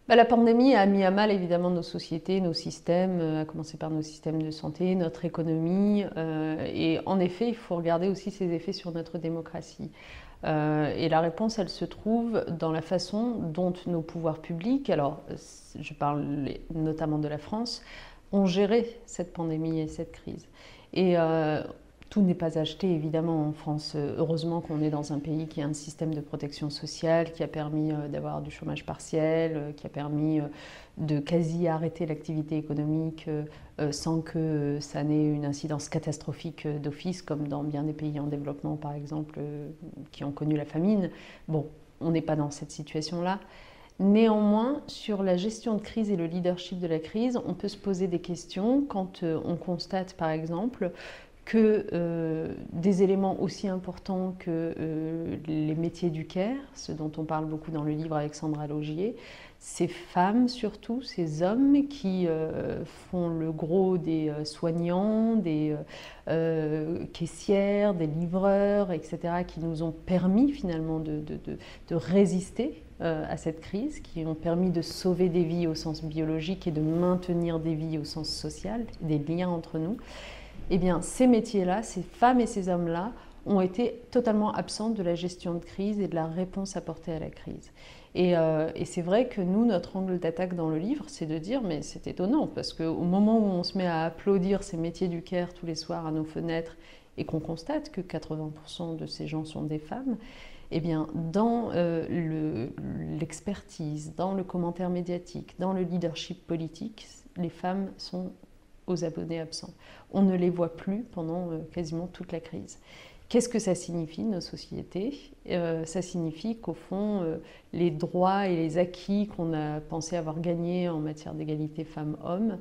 La pandémie a mis à mal évidemment nos sociétés, nos systèmes, à commencer par nos systèmes de santé, notre économie. Et en effet, il faut regarder aussi ses effets sur notre démocratie. Et la réponse, elle se trouve dans la façon dont nos pouvoirs publics, alors je parle notamment de la France, ont géré cette pandémie et cette crise. Et tout n'est pas acheté évidemment en France. Heureusement qu'on est dans un pays qui a un système de protection sociale qui a permis d'avoir du chômage partiel, qui a permis de quasi arrêter l'activité économique sans que ça n'ait une incidence catastrophique d'office, comme dans bien des pays en développement par exemple, qui ont connu la famine. Bon, on n'est pas dans cette situation-là. Néanmoins, sur la gestion de crise et le leadership de la crise, on peut se poser des questions quand on constate par exemple que des éléments aussi importants que les métiers du care, ce dont on parle beaucoup dans le livre Alexandra Laugier, ces femmes surtout, ces hommes qui font le gros des soignants, des caissières, des livreurs, etc., qui nous ont permis finalement de résister à cette crise, qui ont permis de sauver des vies au sens biologique et de maintenir des vies au sens social, des liens entre nous. Eh bien, ces métiers-là, ces femmes et ces hommes-là, ont été totalement absents de la gestion de crise et de la réponse apportée à la crise. Et c'est vrai que nous, notre angle d'attaque dans le livre, c'est de dire, mais c'est étonnant, parce qu'au moment où on se met à applaudir ces métiers du care tous les soirs à nos fenêtres, et qu'on constate que 80% de ces gens sont des femmes, eh bien, dans l'expertise, dans le commentaire médiatique, dans le leadership politique, les femmes sont aux abonnés absents. On ne les voit plus pendant quasiment toute la crise. Qu'est-ce que ça signifie, nos sociétés? Ça signifie qu'au fond, les droits et les acquis qu'on a pensé avoir gagnés en matière d'égalité femmes-hommes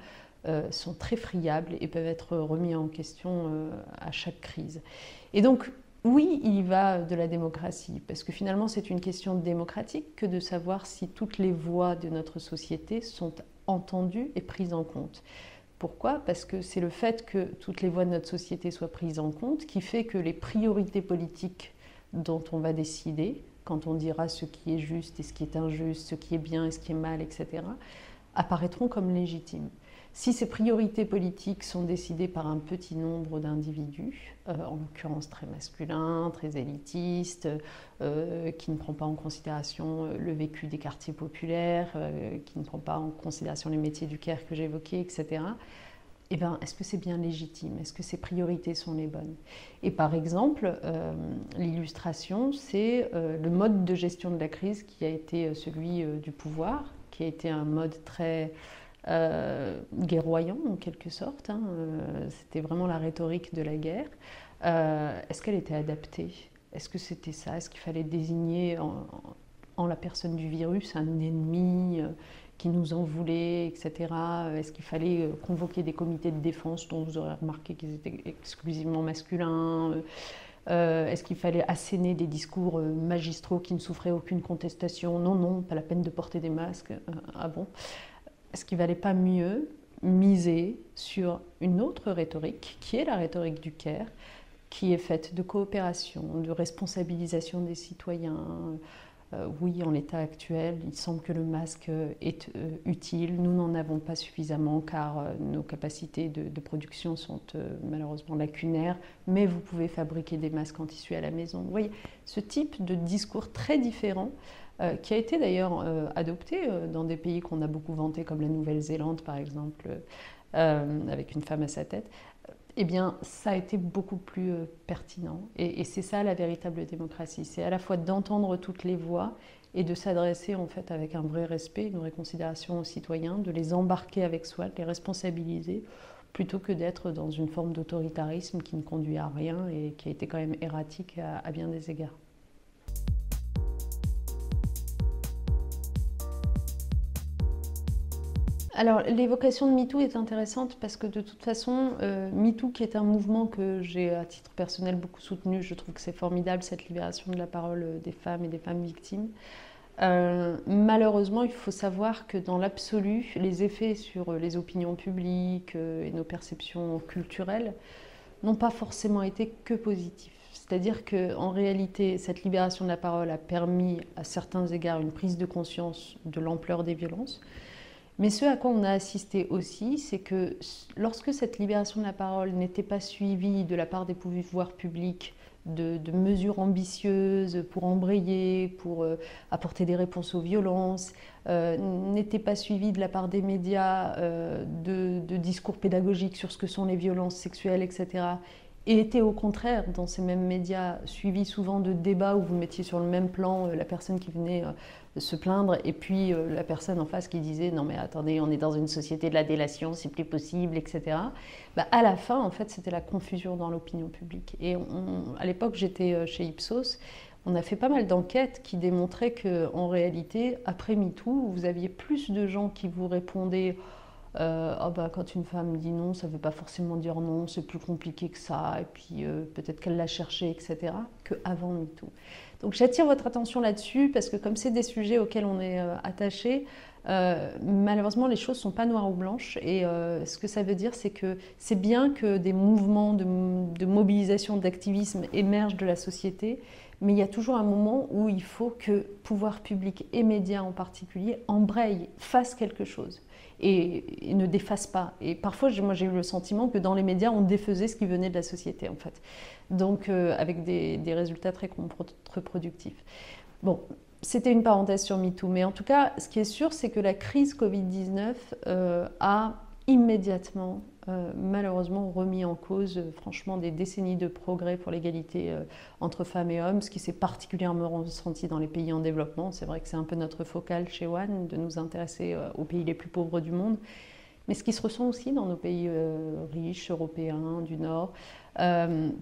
sont très friables et peuvent être remis en question à chaque crise. Et donc, oui, il y va de la démocratie, parce que finalement, c'est une question démocratique que de savoir si toutes les voix de notre société sont entendues et prises en compte. Pourquoi? Parce que c'est le fait que toutes les voix de notre société soient prises en compte qui fait que les priorités politiques dont on va décider, quand on dira ce qui est juste et ce qui est injuste, ce qui est bien et ce qui est mal, etc., apparaîtront comme légitimes. Si ces priorités politiques sont décidées par un petit nombre d'individus, en l'occurrence très masculins, très élitistes, qui ne prend pas en considération le vécu des quartiers populaires, qui ne prend pas en considération les métiers du care que j'évoquais, etc., eh bien, est-ce que c'est bien légitime? Est-ce que ces priorités sont les bonnes? Et par exemple, l'illustration, c'est le mode de gestion de la crise qui a été celui du pouvoir, qui a été un mode très guerroyant en quelque sorte. C'était vraiment la rhétorique de la guerre. Est-ce qu'elle était adaptée? Est-ce que c'était ça? Est-ce qu'il fallait désigner en la personne du virus un ennemi qui nous en voulait, etc. Est-ce qu'il fallait convoquer des comités de défense dont vous aurez remarqué qu'ils étaient exclusivement masculins? Est-ce qu'il fallait asséner des discours magistraux qui ne souffraient aucune contestation? Non, non, pas la peine de porter des masques. Ah bon? Est-ce qu'il ne valait pas mieux miser sur une autre rhétorique, qui est la rhétorique du care, qui est faite de coopération, de responsabilisation des citoyens? Oui, en l'état actuel, il semble que le masque est utile. Nous n'en avons pas suffisamment car nos capacités de production sont malheureusement lacunaires, mais vous pouvez fabriquer des masques en tissu à la maison. Vous voyez, ce type de discours très différent, qui a été d'ailleurs adopté dans des pays qu'on a beaucoup vantés, comme la Nouvelle-Zélande par exemple, avec une femme à sa tête, eh bien, ça a été beaucoup plus pertinent. Et c'est ça la véritable démocratie. C'est à la fois d'entendre toutes les voix et de s'adresser en fait avec un vrai respect, une vraie considération aux citoyens, de les embarquer avec soi, de les responsabiliser, plutôt que d'être dans une forme d'autoritarisme qui ne conduit à rien et qui a été quand même erratique à bien des égards. Alors, l'évocation de MeToo est intéressante parce que de toute façon, MeToo, qui est un mouvement que j'ai à titre personnel beaucoup soutenu, je trouve que c'est formidable cette libération de la parole des femmes et des femmes victimes. Malheureusement, il faut savoir que dans l'absolu, les effets sur les opinions publiques et nos perceptions culturelles n'ont pas forcément été que positifs. C'est-à-dire qu'en réalité, cette libération de la parole a permis à certains égards une prise de conscience de l'ampleur des violences. Mais ce à quoi on a assisté aussi, c'est que lorsque cette libération de la parole n'était pas suivie de la part des pouvoirs publics de mesures ambitieuses pour embrayer, pour apporter des réponses aux violences, n'était pas suivie de la part des médias de discours pédagogiques sur ce que sont les violences sexuelles, etc., et était au contraire, dans ces mêmes médias, suivi souvent de débats où vous mettiez sur le même plan la personne qui venait se plaindre et puis la personne en face qui disait « non mais attendez, on est dans une société de la délation, c'est plus possible, etc. » À la fin, en fait, c'était la confusion dans l'opinion publique. Et à l'époque, j'étais chez Ipsos, on a fait pas mal d'enquêtes qui démontraient qu'en réalité, après MeToo, vous aviez plus de gens qui vous répondaient quand une femme dit non, ça ne veut pas forcément dire non, c'est plus compliqué que ça, et puis peut-être qu'elle l'a cherché, etc., qu'avant MeToo. Donc j'attire votre attention là-dessus, parce que comme c'est des sujets auxquels on est attaché, malheureusement les choses ne sont pas noires ou blanches, et ce que ça veut dire, c'est que c'est bien que des mouvements de mobilisation, d'activisme émergent de la société, mais il y a toujours un moment où il faut que pouvoir public et médias en particulier embrayent, fassent quelque chose. Et ne défasse pas. Et parfois, moi, j'ai eu le sentiment que dans les médias, on défaisait ce qui venait de la société, en fait. Donc, avec des résultats très contre-productifs. Bon, c'était une parenthèse sur MeToo. Mais en tout cas, ce qui est sûr, c'est que la crise Covid-19 a immédiatement, malheureusement, remis en cause, franchement, des décennies de progrès pour l'égalité entre femmes et hommes, ce qui s'est particulièrement ressenti dans les pays en développement. C'est vrai que c'est un peu notre focale chez One, de nous intéresser aux pays les plus pauvres du monde, mais ce qui se ressent aussi dans nos pays riches, européens, du Nord.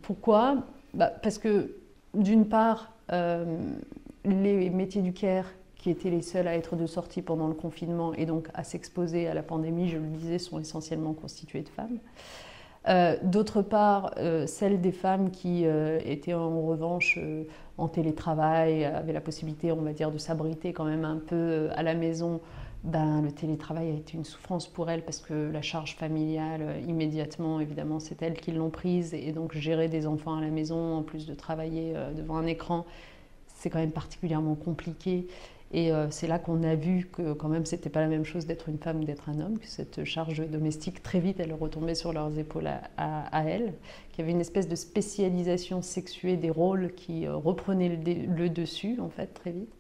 Pourquoi ? Parce que, d'une part, les métiers du care, qui étaient les seuls à être de sortie pendant le confinement et donc à s'exposer à la pandémie, je le disais, sont essentiellement constitués de femmes. D'autre part, celles des femmes qui étaient en revanche en télétravail, avaient la possibilité, on va dire, de s'abriter quand même un peu à la maison, le télétravail a été une souffrance pour elles parce que la charge familiale, immédiatement, évidemment, c'est elles qui l'ont prise, et donc gérer des enfants à la maison, en plus de travailler devant un écran, c'est quand même particulièrement compliqué. Et c'est là qu'on a vu que quand même c'était pas la même chose d'être une femme ou d'être un homme, que cette charge domestique très vite elle retombait sur leurs épaules à elles, qu'il y avait une espèce de spécialisation sexuée des rôles qui reprenait le dessus en fait très vite.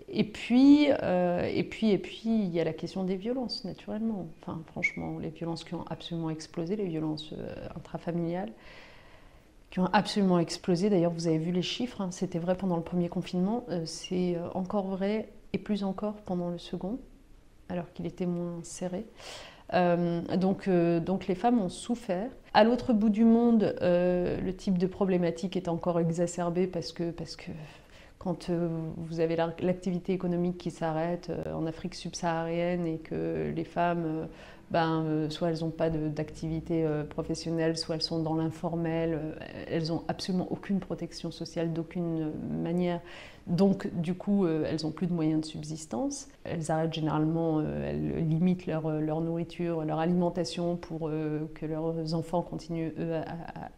Et puis il y a la question des violences naturellement. Enfin franchement les violences qui ont absolument explosé, les violences intrafamiliales, qui ont absolument explosé. D'ailleurs, vous avez vu les chiffres, hein, c'était vrai pendant le premier confinement, c'est encore vrai et plus encore pendant le second, alors qu'il était moins serré. Donc les femmes ont souffert. À l'autre bout du monde, le type de problématique est encore exacerbé parce que quand vous avez l'activité économique qui s'arrête en Afrique subsaharienne et que les femmes, soit elles n'ont pas d'activité professionnelle, soit elles sont dans l'informel, elles n'ont absolument aucune protection sociale d'aucune manière. Donc, du coup, elles n'ont plus de moyens de subsistance. Elles arrêtent généralement, elles limitent leur nourriture, leur alimentation pour que leurs enfants continuent, eux,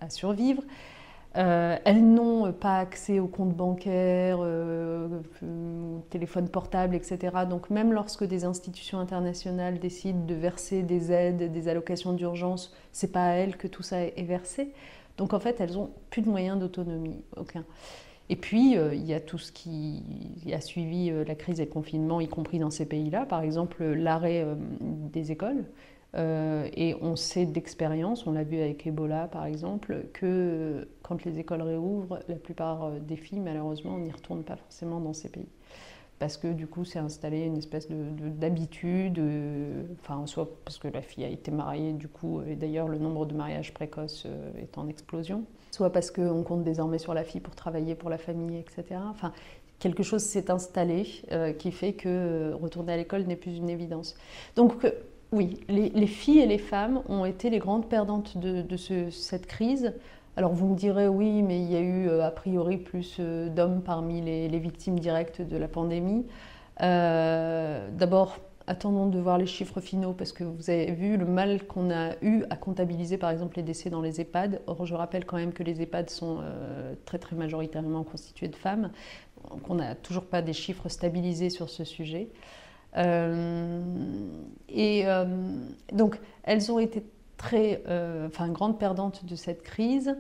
à survivre. Elles n'ont pas accès aux comptes bancaires, au téléphone portable, etc. Donc même lorsque des institutions internationales décident de verser des aides, des allocations d'urgence, c'est pas à elles que tout ça est versé. Donc en fait, elles n'ont plus de moyens d'autonomie, aucun. Et puis, il y a tout ce qui a suivi la crise et le confinement, y compris dans ces pays-là. Par exemple, l'arrêt des écoles. Et on sait d'expérience, on l'a vu avec Ebola par exemple, que quand les écoles réouvrent, la plupart des filles malheureusement n'y retournent pas forcément dans ces pays. Parce que du coup c'est installé une espèce d'habitude, soit parce que la fille a été mariée du coup, et d'ailleurs le nombre de mariages précoces est en explosion, soit parce qu'on compte désormais sur la fille pour travailler pour la famille, etc. Enfin, quelque chose s'est installé qui fait que retourner à l'école n'est plus une évidence. Donc oui, les filles et les femmes ont été les grandes perdantes de cette crise. Alors vous me direz, oui, mais il y a eu a priori plus d'hommes parmi les victimes directes de la pandémie. D'abord, attendons de voir les chiffres finaux parce que vous avez vu le mal qu'on a eu à comptabiliser par exemple les décès dans les EHPAD. Or, je rappelle quand même que les EHPAD sont très très majoritairement constitués de femmes. Donc, on n'a toujours pas des chiffres stabilisés sur ce sujet. Donc, elles ont été grandes perdantes de cette crise.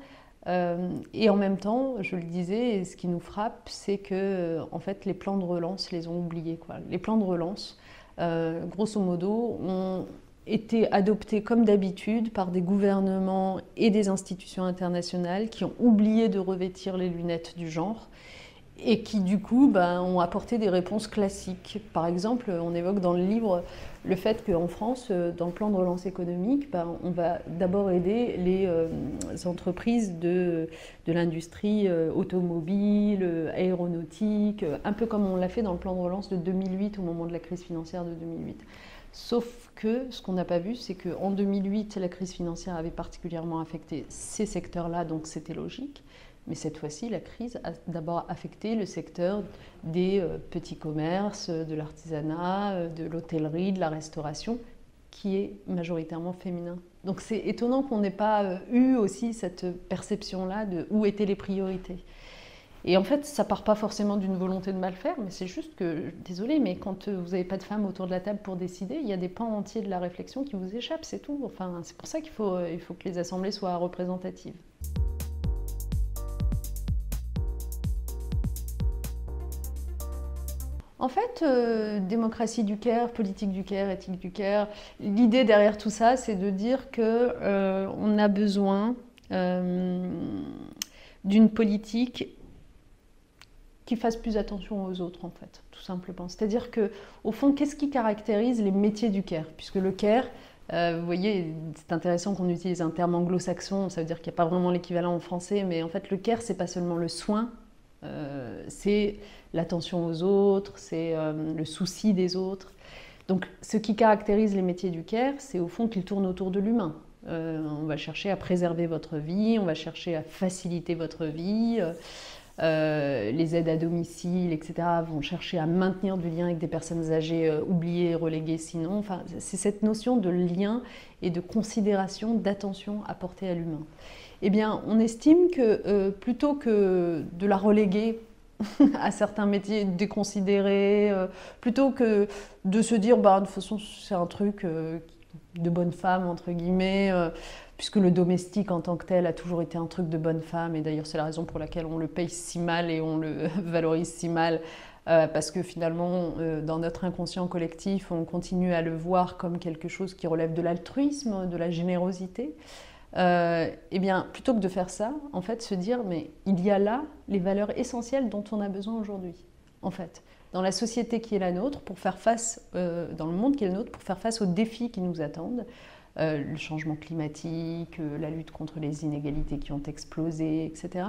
Et en même temps, je le disais, ce qui nous frappe, c'est que en fait, les plans de relance les ont oubliés, quoi. Les plans de relance, grosso modo, ont été adoptés comme d'habitude par des gouvernements et des institutions internationales qui ont oublié de revêtir les lunettes du genre et qui du coup ont apporté des réponses classiques. Par exemple, on évoque dans le livre le fait qu'en France, dans le plan de relance économique, on va d'abord aider les entreprises de l'industrie automobile, aéronautique, un peu comme on l'a fait dans le plan de relance de 2008 au moment de la crise financière de 2008. Sauf que ce qu'on n'a pas vu, c'est qu'en 2008, la crise financière avait particulièrement affecté ces secteurs-là, donc c'était logique. Mais cette fois-ci, la crise a d'abord affecté le secteur des petits commerces, de l'artisanat, de l'hôtellerie, de la restauration, qui est majoritairement féminin. Donc c'est étonnant qu'on n'ait pas eu aussi cette perception-là de où étaient les priorités. Et en fait, ça part pas forcément d'une volonté de mal faire, mais c'est juste que, désolé, mais quand vous n'avez pas de femmes autour de la table pour décider, il y a des pans entiers de la réflexion qui vous échappent, c'est tout. Enfin, c'est pour ça qu'il faut que les assemblées soient représentatives. En fait, démocratie du care, politique du care, éthique du care, l'idée derrière tout ça, c'est de dire qu'on a besoin d'une politique qui fasse plus attention aux autres, en fait, tout simplement. C'est-à-dire qu'au fond, qu'est-ce qui caractérise les métiers du care? Puisque le care, vous voyez, c'est intéressant qu'on utilise un terme anglo-saxon, ça veut dire qu'il n'y a pas vraiment l'équivalent en français, mais en fait, le care, c'est pas seulement le soin, c'est l'attention aux autres, c'est le souci des autres. Donc, ce qui caractérise les métiers du care, c'est au fond qu'ils tournent autour de l'humain. On va chercher à préserver votre vie, on va chercher à faciliter votre vie. Les aides à domicile, etc., vont chercher à maintenir du lien avec des personnes âgées oubliées et reléguées sinon. Enfin, c'est cette notion de lien et de considération, d'attention apportée à l'humain. Eh bien, on estime que plutôt que de la reléguer à certains métiers déconsidérés, plutôt que de se dire, de toute façon, c'est un truc de bonne femme, entre guillemets, puisque le domestique en tant que tel a toujours été un truc de bonne femme, et d'ailleurs c'est la raison pour laquelle on le paye si mal et on le valorise si mal, parce que finalement, dans notre inconscient collectif, on continue à le voir comme quelque chose qui relève de l'altruisme, de la générosité. Eh bien, plutôt que de faire ça, en fait, se dire, mais il y a là les valeurs essentielles dont on a besoin aujourd'hui, en fait, dans la société qui est la nôtre, pour faire face, dans le monde qui est le nôtre, pour faire face aux défis qui nous attendent, le changement climatique, la lutte contre les inégalités qui ont explosé, etc.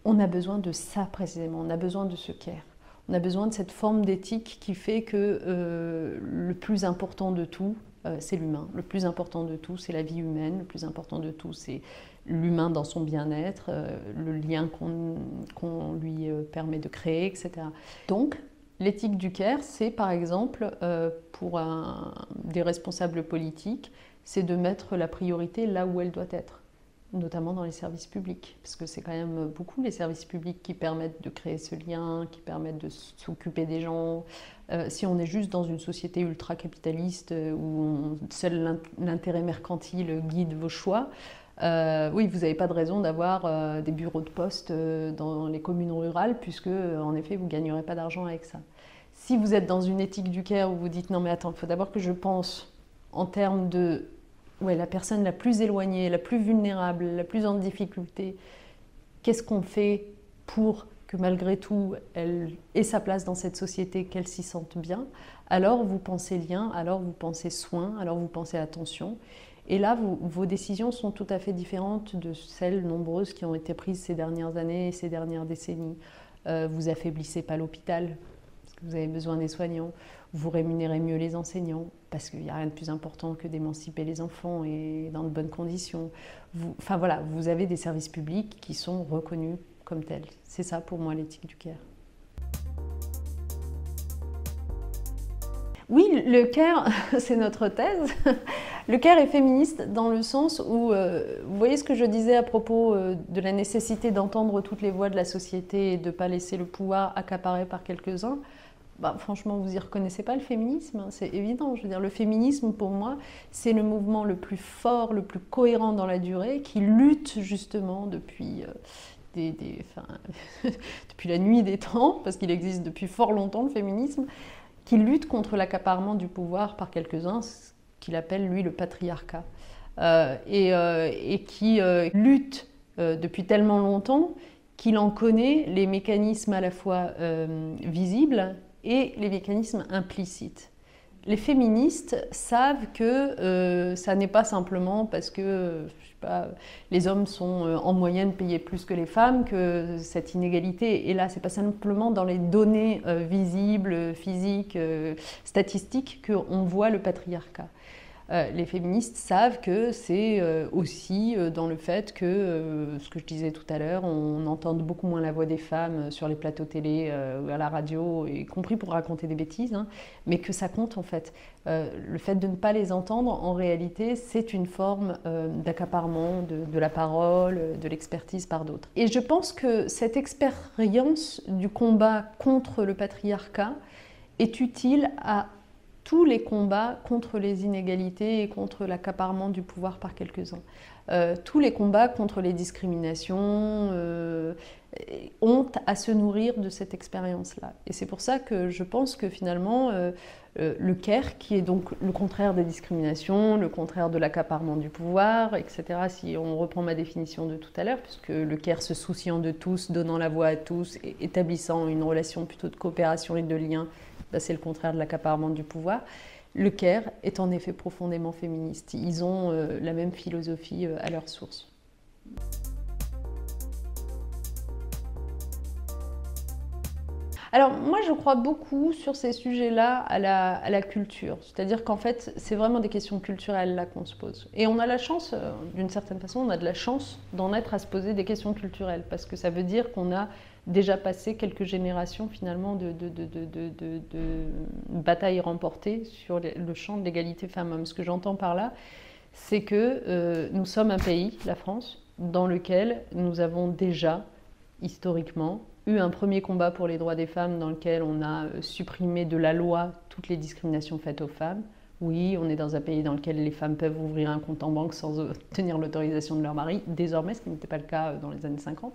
On a besoin de ça précisément, on a besoin de ce care. On a besoin de cette forme d'éthique qui fait que le plus important de tout, c'est l'humain. Le plus important de tout, c'est la vie humaine. Le plus important de tout, c'est l'humain dans son bien-être, le lien qu'on lui permet de créer, etc. Donc, l'éthique du care, c'est par exemple, pour des responsables politiques, c'est de mettre la priorité là où elle doit être, notamment dans les services publics, parce que c'est quand même beaucoup les services publics qui permettent de créer ce lien, qui permettent de s'occuper des gens. Si on est juste dans une société ultra-capitaliste où seul l'intérêt mercantile guide vos choix, oui, vous n'avez pas de raison d'avoir des bureaux de poste dans les communes rurales, puisque en effet, vous ne gagnerez pas d'argent avec ça. Si vous êtes dans une éthique du care où vous dites non mais attends, il faut d'abord que je pense en termes de la personne la plus éloignée, la plus vulnérable, la plus en difficulté, qu'est-ce qu'on fait pour que malgré tout, elle ait sa place dans cette société, qu'elle s'y sente bien, alors vous pensez lien, alors vous pensez soin, alors vous pensez attention. Et là, vos décisions sont tout à fait différentes de celles nombreuses qui ont été prises ces dernières années et ces dernières décennies. Vous affaiblissez pas l'hôpital, parce que vous avez besoin des soignants. Vous rémunérez mieux les enseignants, parce qu'il n'y a rien de plus important que d'émanciper les enfants et dans de bonnes conditions. Enfin voilà, vous avez des services publics qui sont reconnus comme tels. C'est ça pour moi l'éthique du care. Oui, le Caire, c'est notre thèse. Le Caire est féministe dans le sens où, vous voyez ce que je disais à propos de la nécessité d'entendre toutes les voix de la société et de ne pas laisser le pouvoir accaparé par quelques-uns. Bah, franchement, vous y reconnaissez pas le féminisme, hein, c'est évident. Je veux dire, le féminisme, pour moi, c'est le mouvement le plus fort, le plus cohérent dans la durée, qui lutte justement depuis, depuis la nuit des temps, parce qu'il existe depuis fort longtemps, le féminisme, qui lutte contre l'accaparement du pouvoir par quelques-uns, ce qu'il appelle, lui, le patriarcat. Et qui lutte depuis tellement longtemps qu'il en connaît les mécanismes à la fois visibles et les mécanismes implicites. Les féministes savent que ça n'est pas simplement parce que je sais pas, les hommes sont en moyenne payés plus que les femmes que cette inégalité est là. C'est pas simplement dans les données visibles, physiques, statistiques qu'on voit le patriarcat. Les féministes savent que c'est aussi dans le fait que, ce que je disais tout à l'heure, on entend beaucoup moins la voix des femmes sur les plateaux télé ou à la radio, y compris pour raconter des bêtises, hein, mais que ça compte en fait. Le fait de ne pas les entendre, en réalité, c'est une forme d'accaparement de la parole, de l'expertise par d'autres. Et je pense que cette expérience du combat contre le patriarcat est utile à tous les combats contre les inégalités et contre l'accaparement du pouvoir par quelques-uns. Tous les combats contre les discriminations ont à se nourrir de cette expérience-là. Et c'est pour ça que je pense que finalement, le care, qui est donc le contraire des discriminations, le contraire de l'accaparement du pouvoir, etc., si on reprend ma définition de tout à l'heure, puisque le care se souciant de tous, donnant la voix à tous, et établissant une relation plutôt de coopération et de lien, ben c'est le contraire de l'accaparement du pouvoir. Le care est en effet profondément féministe. Ils ont la même philosophie à leur source. Alors moi je crois beaucoup sur ces sujets-là à la culture, c'est-à-dire qu'en fait c'est vraiment des questions culturelles là qu'on se pose. Et on a la chance, d'une certaine façon, on a de la chance d'en être à se poser des questions culturelles, parce que ça veut dire qu'on a déjà passé quelques générations finalement de batailles remportées sur le champ de l'égalité femmes-hommes. Ce que j'entends par là, c'est que nous sommes un pays, la France, dans lequel nous avons déjà, historiquement, eu un premier combat pour les droits des femmes dans lequel on a supprimé de la loi toutes les discriminations faites aux femmes. Oui, on est dans un pays dans lequel les femmes peuvent ouvrir un compte en banque sans obtenir l'autorisation de leur mari, désormais, ce qui n'était pas le cas dans les années 50.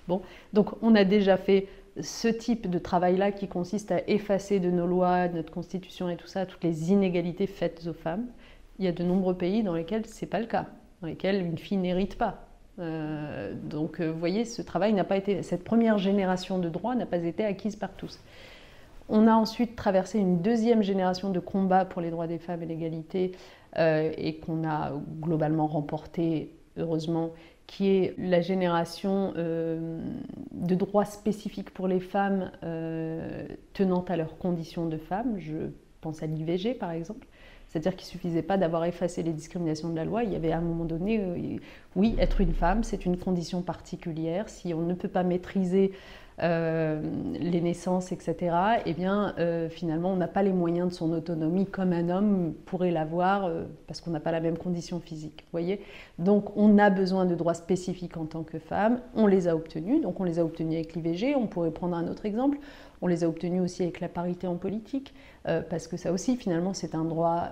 Bon, donc on a déjà fait ce type de travail-là qui consiste à effacer de nos lois, de notre constitution et tout ça, toutes les inégalités faites aux femmes. Il y a de nombreux pays dans lesquels ce n'est pas le cas, dans lesquels une fille n'hérite pas. Donc vous voyez, ce travail n'a pas été, cette première génération de droits n'a pas été acquise par tous. On a ensuite traversé une deuxième génération de combats pour les droits des femmes et l'égalité et qu'on a globalement remporté, heureusement, qui est la génération de droits spécifiques pour les femmes tenant à leurs conditions de femmes. Je pense à l'IVG par exemple. C'est-à-dire qu'il ne suffisait pas d'avoir effacé les discriminations de la loi. Il y avait à un moment donné, oui, être une femme, c'est une condition particulière. Si on ne peut pas maîtriser les naissances, etc., eh bien, finalement, on n'a pas les moyens de son autonomie comme un homme pourrait l'avoir parce qu'on n'a pas la même condition physique. Vous voyez ? Donc, on a besoin de droits spécifiques en tant que femme. On les a obtenus. Donc, on les a obtenus avec l'IVG. On pourrait prendre un autre exemple. On les a obtenus aussi avec la parité en politique, parce que ça aussi, finalement, c'est un droit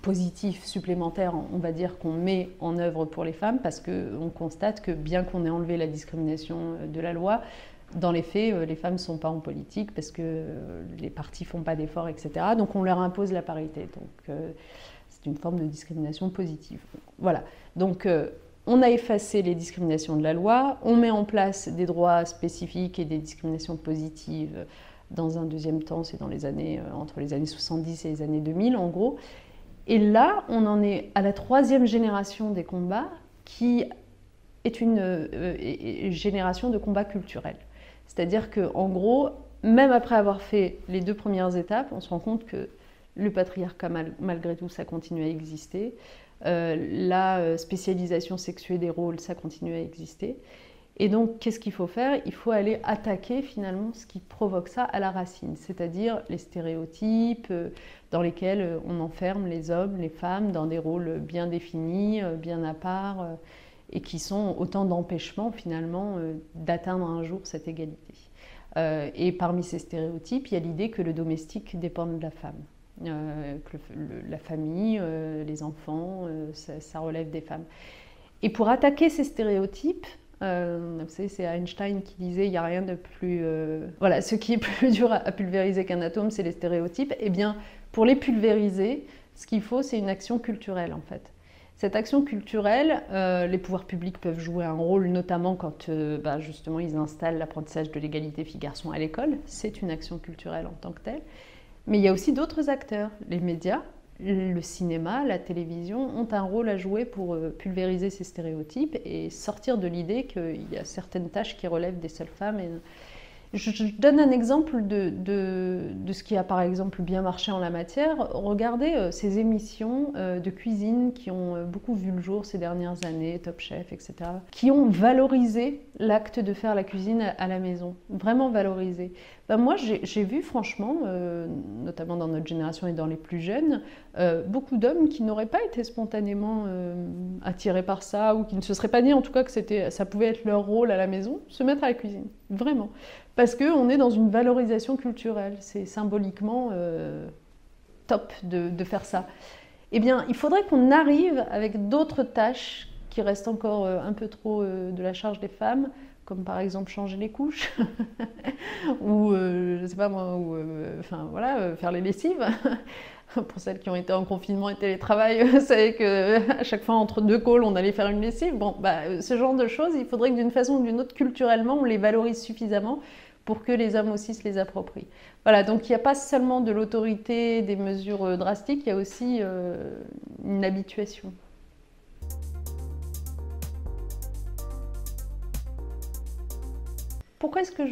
positif, supplémentaire, on va dire, qu'on met en œuvre pour les femmes, parce qu'on constate que bien qu'on ait enlevé la discrimination de la loi, dans les faits, les femmes ne sont pas en politique, parce que les partis ne font pas d'efforts, etc. Donc on leur impose la parité. Donc c'est une forme de discrimination positive. Voilà. Donc on a effacé les discriminations de la loi, on met en place des droits spécifiques et des discriminations positives dans un deuxième temps, c'est dans les années, entre les années 70 et les années 2000 en gros. Et là, on en est à la troisième génération des combats qui est une génération de combats culturels. C'est-à-dire qu'en gros, même après avoir fait les deux premières étapes, on se rend compte que le patriarcat, malgré tout, ça continue à exister. La spécialisation sexuée des rôles, ça continue à exister. Et donc, qu'est-ce qu'il faut faire? Il faut aller attaquer finalement ce qui provoque ça à la racine, c'est-à-dire les stéréotypes dans lesquels on enferme les hommes, les femmes dans des rôles bien définis, bien à part, et qui sont autant d'empêchements finalement d'atteindre un jour cette égalité. Et parmi ces stéréotypes, il y a l'idée que le domestique dépend de la femme. Que la famille, les enfants, ça relève des femmes. Et pour attaquer ces stéréotypes, vous savez, c'est Einstein qui disait il n'y a rien de plus... Voilà, ce qui est plus dur à pulvériser qu'un atome, c'est les stéréotypes. Eh bien, pour les pulvériser, ce qu'il faut, c'est une action culturelle, en fait. Cette action culturelle, les pouvoirs publics peuvent jouer un rôle, notamment quand justement ils installent l'apprentissage de l'égalité filles-garçons à l'école. C'est une action culturelle en tant que telle. Mais il y a aussi d'autres acteurs. Les médias, le cinéma, la télévision ont un rôle à jouer pour pulvériser ces stéréotypes et sortir de l'idée qu'il y a certaines tâches qui relèvent des seules femmes. Je donne un exemple de ce qui a par exemple bien marché en la matière. Regardez ces émissions de cuisine qui ont beaucoup vu le jour ces dernières années, Top Chef, etc., qui ont valorisé l'acte de faire la cuisine à la maison, vraiment valorisé. Moi, j'ai vu franchement, notamment dans notre génération et dans les plus jeunes, beaucoup d'hommes qui n'auraient pas été spontanément attirés par ça, ou qui ne se seraient pas dit en tout cas que ça pouvait être leur rôle à la maison, se mettre à la cuisine, vraiment. Parce qu'on est dans une valorisation culturelle, c'est symboliquement top de faire ça. Eh bien, il faudrait qu'on arrive avec d'autres tâches qui restent encore un peu trop de la charge des femmes, comme par exemple changer les couches, ou je sais pas moi, faire les lessives. Pour celles qui ont été en confinement et télétravail, vous savez qu'à chaque fois entre deux calls, on allait faire une lessive. Bon, ce genre de choses, il faudrait que d'une façon ou d'une autre, culturellement, on les valorise suffisamment pour que les hommes aussi se les approprient. Voilà, donc il n'y a pas seulement de l'autorité, des mesures drastiques, il y a aussi une habituation. Pourquoi est-ce que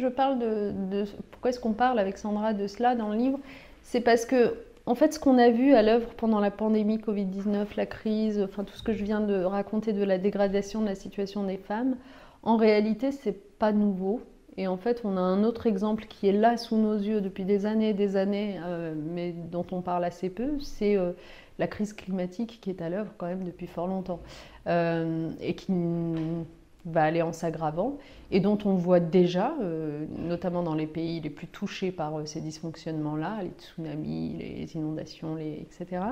pourquoi est-ce qu'on parle avec Sandra de cela dans le livre? C'est parce que, en fait, ce qu'on a vu à l'œuvre pendant la pandémie Covid-19, la crise, enfin tout ce que je viens de raconter de la dégradation de la situation des femmes, en réalité, c'est pas nouveau. Et en fait, on a un autre exemple qui est là sous nos yeux depuis des années, mais dont on parle assez peu, c'est la crise climatique qui est à l'œuvre quand même depuis fort longtemps et qui va aller en s'aggravant et dont on voit déjà, notamment dans les pays les plus touchés par ces dysfonctionnements-là, les tsunamis, les inondations, etc.,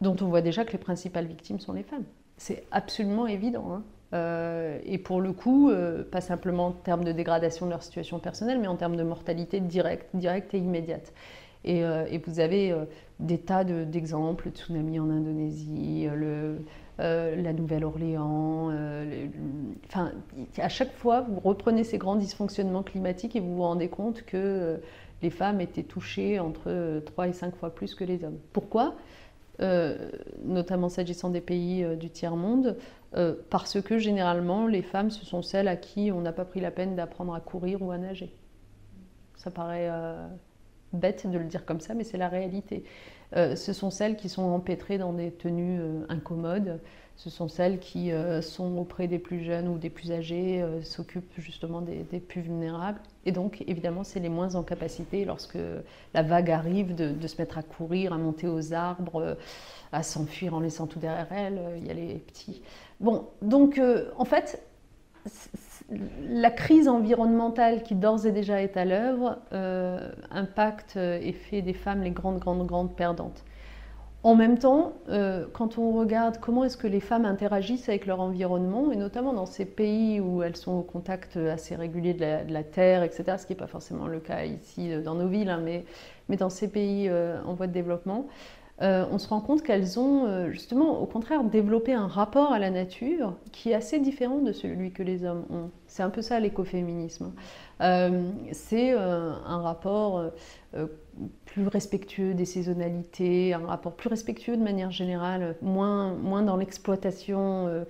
dont on voit déjà que les principales victimes sont les femmes. C'est absolument évident, hein. Et pour le coup, pas simplement en termes de dégradation de leur situation personnelle, mais en termes de mortalité directe et immédiate. Et vous avez des tas d'exemples, le tsunami en Indonésie, la Nouvelle-Orléans. À chaque fois, vous reprenez ces grands dysfonctionnements climatiques et vous vous rendez compte que les femmes étaient touchées entre 3 et 5 fois plus que les hommes. Pourquoi ? Notamment s'agissant des pays du tiers-monde, parce que généralement, les femmes, ce sont celles à qui on n'a pas pris la peine d'apprendre à courir ou à nager. Ça paraît bête de le dire comme ça, mais c'est la réalité. Ce sont celles qui sont empêtrées dans des tenues incommodes, ce sont celles qui sont auprès des plus jeunes ou des plus âgés, s'occupent justement des plus vulnérables. Et donc, évidemment, c'est les moins en capacité, lorsque la vague arrive, de se mettre à courir, à monter aux arbres, à s'enfuir en laissant tout derrière elles. Il y a les petits. Bon, donc, en fait, la crise environnementale qui d'ores et déjà est à l'œuvre impacte et fait des femmes les grandes perdantes. En même temps, quand on regarde comment est-ce que les femmes interagissent avec leur environnement, et notamment dans ces pays où elles sont au contact assez régulier de la terre, etc., ce qui n'est pas forcément le cas ici dans nos villes, hein, mais dans ces pays en voie de développement, on se rend compte qu'elles ont justement au contraire développé un rapport à la nature qui est assez différent de celui que les hommes ont. C'est un peu ça l'écoféminisme. C'est un rapport plus respectueux des saisonnalités, un rapport plus respectueux de manière générale, moins dans l'exploitation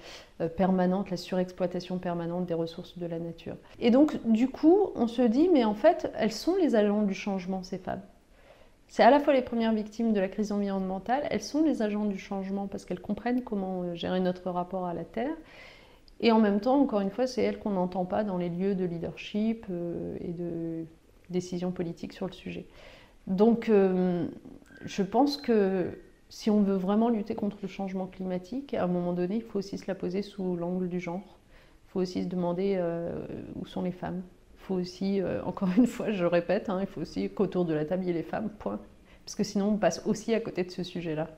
permanente, la surexploitation permanente des ressources de la nature. Et donc du coup, on se dit, mais en fait, elles sont les agents du changement, ces femmes. C'est à la fois les premières victimes de la crise environnementale, elles sont les agents du changement parce qu'elles comprennent comment gérer notre rapport à la Terre. Et en même temps, encore une fois, c'est elle qu'on n'entend pas dans les lieux de leadership et de décision politique sur le sujet. Donc, je pense que si on veut vraiment lutter contre le changement climatique, à un moment donné, il faut aussi se la poser sous l'angle du genre. Il faut aussi se demander où sont les femmes. Il faut aussi, encore une fois, je répète, il faut aussi qu'autour de la table, il y ait les femmes, point. Parce que sinon, on passe aussi à côté de ce sujet-là.